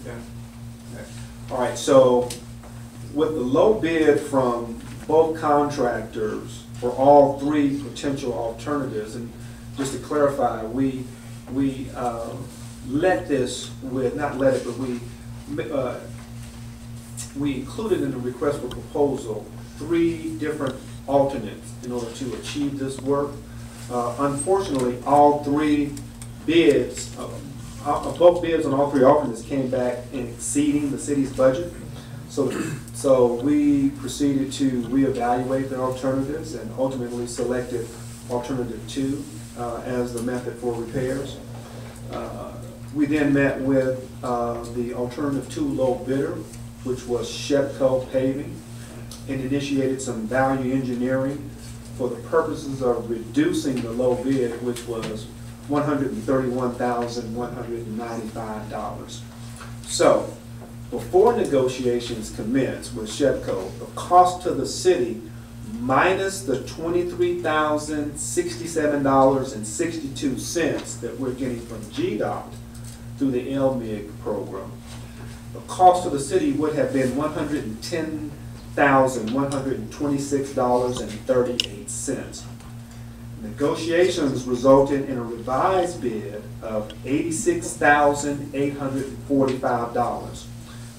Okay. Okay. All right, so with the low bid from both contractors for all three potential alternatives, and just to clarify, we let this with, not let it, but we included in the request for proposal 3 different alternates in order to achieve this work. Unfortunately, all 3 bids, both bids on all 3 alternates came back in exceeding the city's budget. So we proceeded to reevaluate the alternatives and ultimately selected alternative 2 as the method for repairs. We then met with the alternative 2 low bidder, which was Shepco Paving, and initiated some value engineering for the purposes of reducing the low bid, which was $131,195. So, before negotiations commence with Shepco, the cost to the city minus the $23,067.62 that we're getting from GDOT through the LMIG program, the cost to the city would have been $110,126.38. Negotiations resulted in a revised bid of $86,845.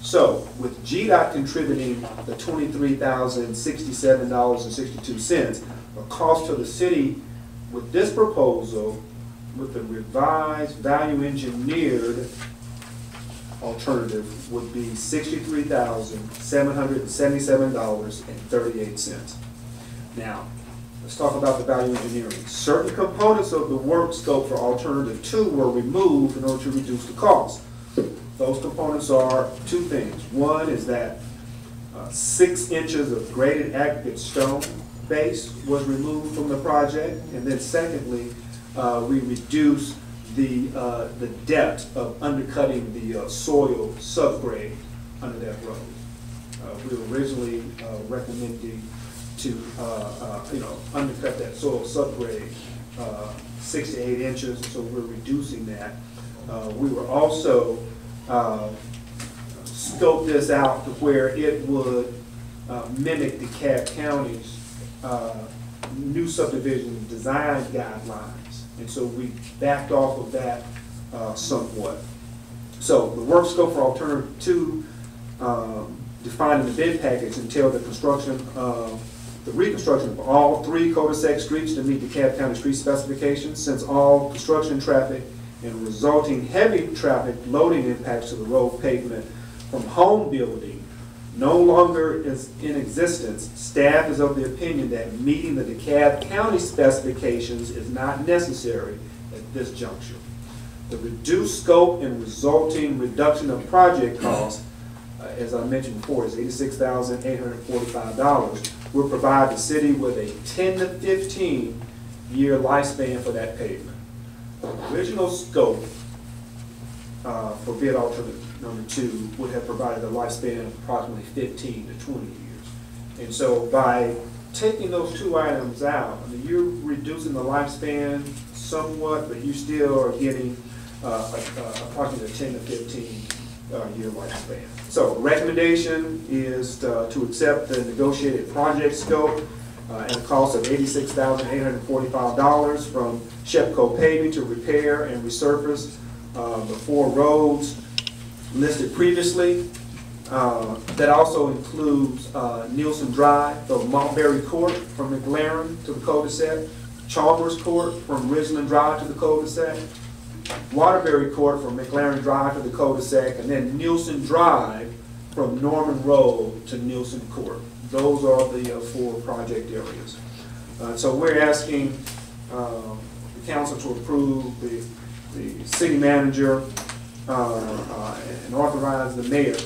So, with GDOT contributing the $23,067.62, the cost to the city with this proposal, with the revised value engineered alternative, would be $63,777.38. Now, let's talk about the value engineering. Certain components of the work scope for alternative 2 were removed in order to reduce the cost. Those components are 2 things. One is that 6 inches of graded aggregate stone base was removed from the project, and then secondly, we reduced the depth of undercutting the soil subgrade under that road. We were originally recommending to undercut that soil subgrade 6 to 8 inches, so we're reducing that. We were also scope this out to where it would mimic the DeKalb County's new subdivision design guidelines, and so we backed off of that somewhat. So the work scope for alternative 2 defined in the bid package entailed the reconstruction of all 3 cul-de-sac streets to meet the DeKalb County street specifications, since all construction traffic and resulting heavy traffic loading impacts to the road pavement from home building no longer is in existence. Staff is of the opinion that meeting the DeKalb County specifications is not necessary at this juncture. The reduced scope and resulting reduction of project costs, as I mentioned before, is $86,845, will provide the city with a 10 to 15 year lifespan for that pavement. The original scope for bid alternative number 2 would have provided a lifespan of approximately 15 to 20 years. And so by taking those 2 items out, I mean, you're reducing the lifespan somewhat, but you still are getting approximately a 10 to 15 year lifespan. So the recommendation is to accept the negotiated project scope at a cost of $86,845 from Shepco Paving to repair and resurface the 4 roads listed previously. That also includes Nielsen Drive, the Montberry Court from McLaren to the cul-de-sac, Chalmers Court from Ridgeland Drive to the cul-de-sac, Waterbury Court from McLaren Drive to the cul-de-sac, and then Nielsen Drive from Norman Road to Nielsen Court. Those are the 4 project areas. So we're asking the council to approve the city manager and authorize the mayor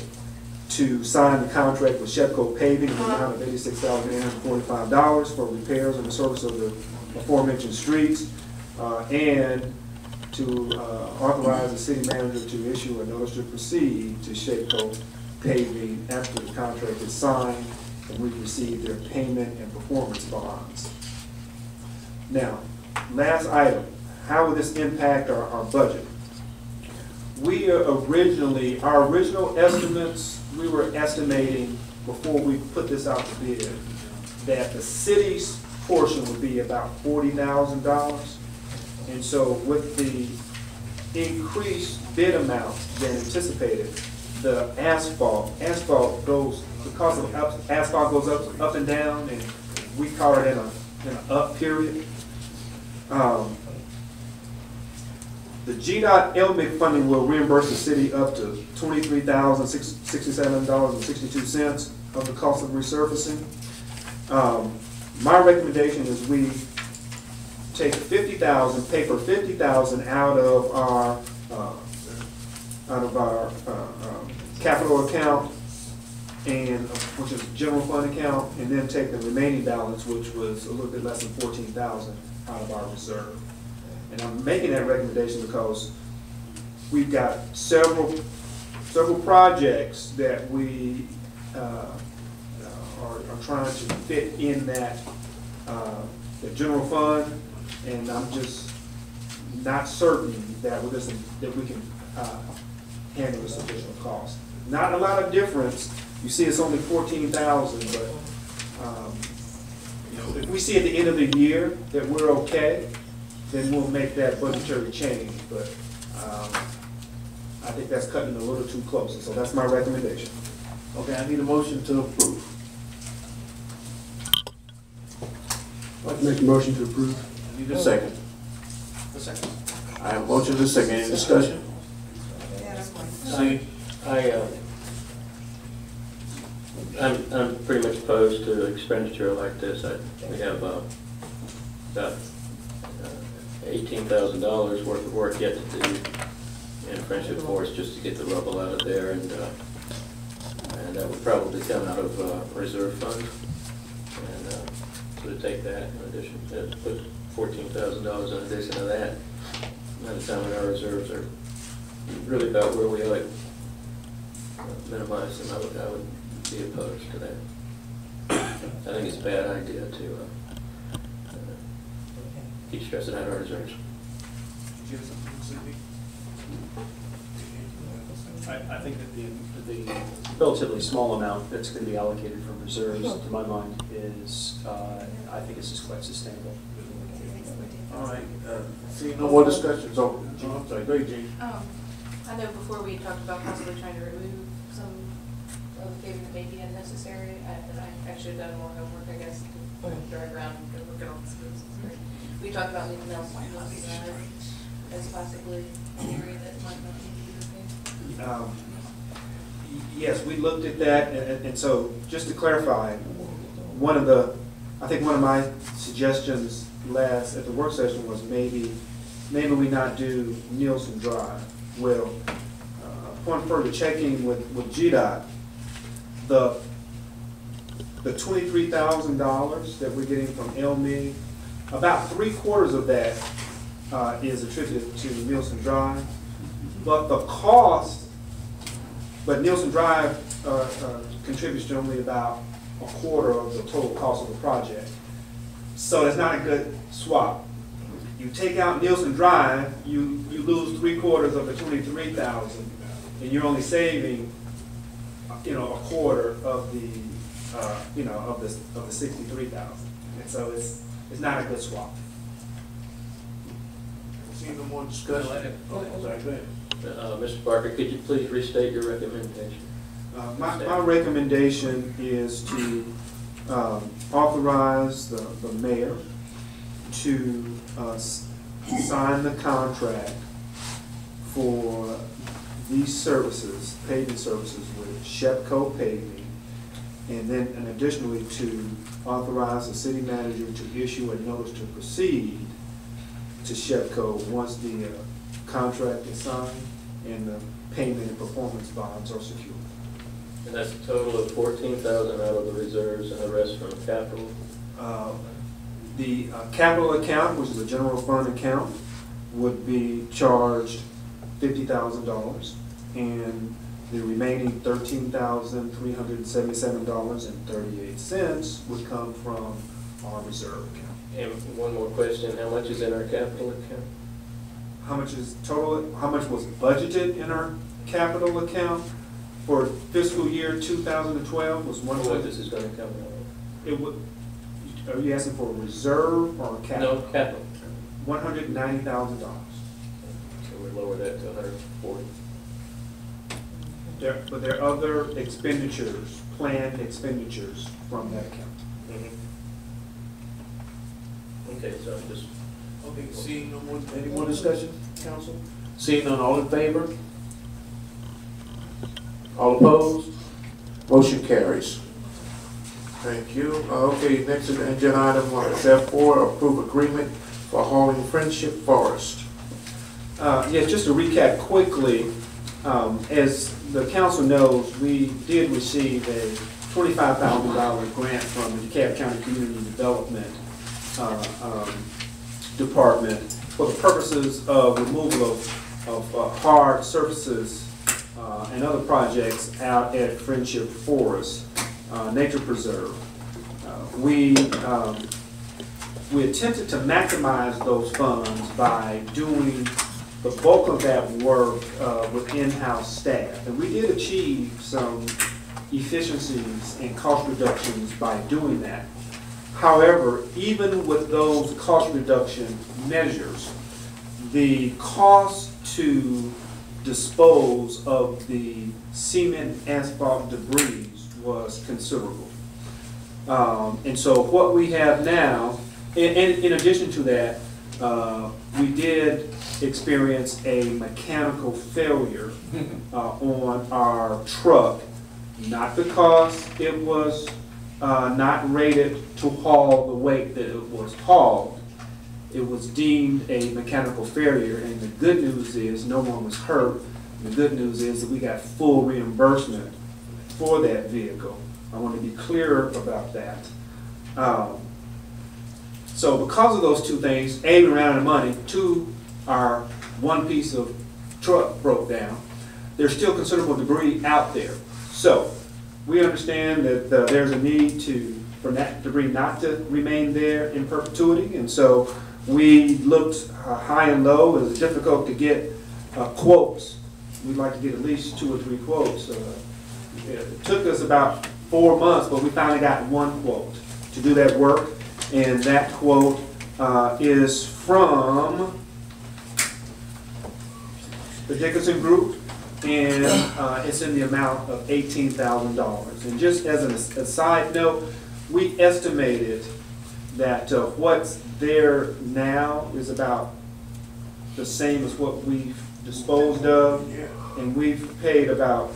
to sign the contract with Shepco Paving in the amount of $86,845 for repairs and the service of the aforementioned streets, and to authorize the city manager to issue a notice to proceed to Shepco Paving after the contract is signed and we receive their payment and performance bonds. Now, last item, how will this impact our budget? Our original estimates, we were estimating before we put this out to bid that the city's portion would be about $40,000. And so with the increased bid amount than anticipated, the cost of asphalt goes up and down, and we caught it in an up period. The GDOT LMIC funding will reimburse the city up to $23,067.62 of the cost of resurfacing. My recommendation is we take $50,000, pay for $50,000 out of our capital account, and which is general fund account, and then take the remaining balance, which was a little bit less than $14,000, out of our reserve. And I'm making that recommendation because we've got several projects that we are trying to fit in that the general fund, and I'm just not certain that we can handle this additional cost. Not a lot of difference. You see, it's only $14,000, but if we see at the end of the year that we're okay, then we'll make that budgetary change. But I think that's cutting a little too close, so that's my recommendation. Okay, I need a motion to approve. I'd like to make a motion to approve. I need a second. A second. I have a motion to second. Any discussion? See, I'm pretty much opposed to expenditure like this. We have about $18,000 worth of work yet to do in Friendship Forest just to get the rubble out of there, and that would probably come out of reserve fund. And so to take that in addition, put $14,000 in addition to that, by the time our reserves are really about where we ought to minimize them, I would be opposed to that. I think it's a bad idea to keep stressing out our reserves. I think that the relatively small amount that's going to be allocated from reserves, to my mind, is, I think it's just quite sustainable. all right. See, no more discussions. Oh, Gene, I'm sorry. Go ahead, Gene. I know before we talked about possibly trying to remove some of the paving that may be unnecessary, and I should have done more homework, I guess, to drive around and look at all the schools. We talked about leaving else as possibly an area that might not need to be repaved. Yes, we looked at that, and so just to clarify, I think one of my suggestions at the work session was maybe we not do Nielsen Drive. Well, upon further checking with GDOT, the $23,000 that we're getting from LMIG, about 3/4 of that is attributed to Nielsen Drive, but Nielsen Drive contributes to only about 1/4 of the total cost of the project. So that's not a good swap. You take out Nielsen Drive, you lose 3/4 of the $23,000, and you're only saving, 1/4 of the, of the $63,000. And so it's not a good swap. See, no more discussion. Oh, sorry, go ahead. Mr. Parker, could you please restate your recommendation? My recommendation is to authorize the mayor to sign the contract for these services, paving services with Shepco Paving, and then additionally to authorize the city manager to issue a notice to proceed to Shepco once the contract is signed and the payment and performance bonds are secured. And that's a total of $14,000 out of the reserves and the rest from capital? The capital account, which is a general fund account, would be charged $50,000, and the remaining $13,377.38 would come from our reserve account. And one more question, how much is in our capital account? how much is total, how much was budgeted in our capital account for fiscal year 2012 was What 100. this is gonna come out It would, are you asking for a reserve or a of? capital? No, capital. $190,000. So we lower that to 140. But there are other expenditures, planned expenditures from that account. Okay, so just, Okay, seeing no more, any more discussion, council? Seeing none, all in favor? All opposed? Motion carries. Thank you. Okay, next is agenda item F4, approve agreement for hauling Friendship Forest. Yes, just to recap quickly, as the council knows, we did receive a $25,000 grant from the DeKalb County Community Development Department for the purposes of removal of hard surfaces and other projects out at Friendship Forest Nature Preserve. We attempted to maximize those funds by doing the bulk of that work with in-house staff. And we did achieve some efficiencies and cost reductions by doing that. However, even with those cost reduction measures, the cost to dispose of the cement asphalt debris was considerable. And so what we have now, and in addition to that, we did experience a mechanical failure on our truck, not because it was not rated to haul the weight that it was hauled. It was deemed a mechanical failure, and the good news is no one was hurt. The good news is that we got full reimbursement for that vehicle. I want to be clear about that. So because of those two things, A, we ran out of money, 2, our one piece of truck broke down. There's still considerable debris out there. So we understand that there's a need for that debris not to remain there in perpetuity, and so we looked high and low. It was difficult to get quotes. We'd like to get at least 2 or 3 quotes. It took us about 4 months, but we finally got one quote to do that work, and that quote is from the Dickinson Group, and it's in the amount of $18,000. And just as a side note, we estimated that what's there now is about the same as what we've disposed of, and we've paid about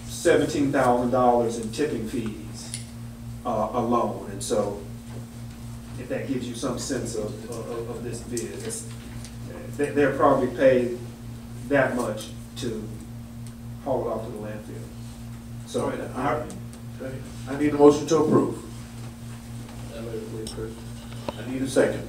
$17,000 in tipping fees alone. And so if that gives you some sense of this bid, they're probably paid that much to haul it off to the landfill. So I need a motion to approve. I move we approve. I need a second.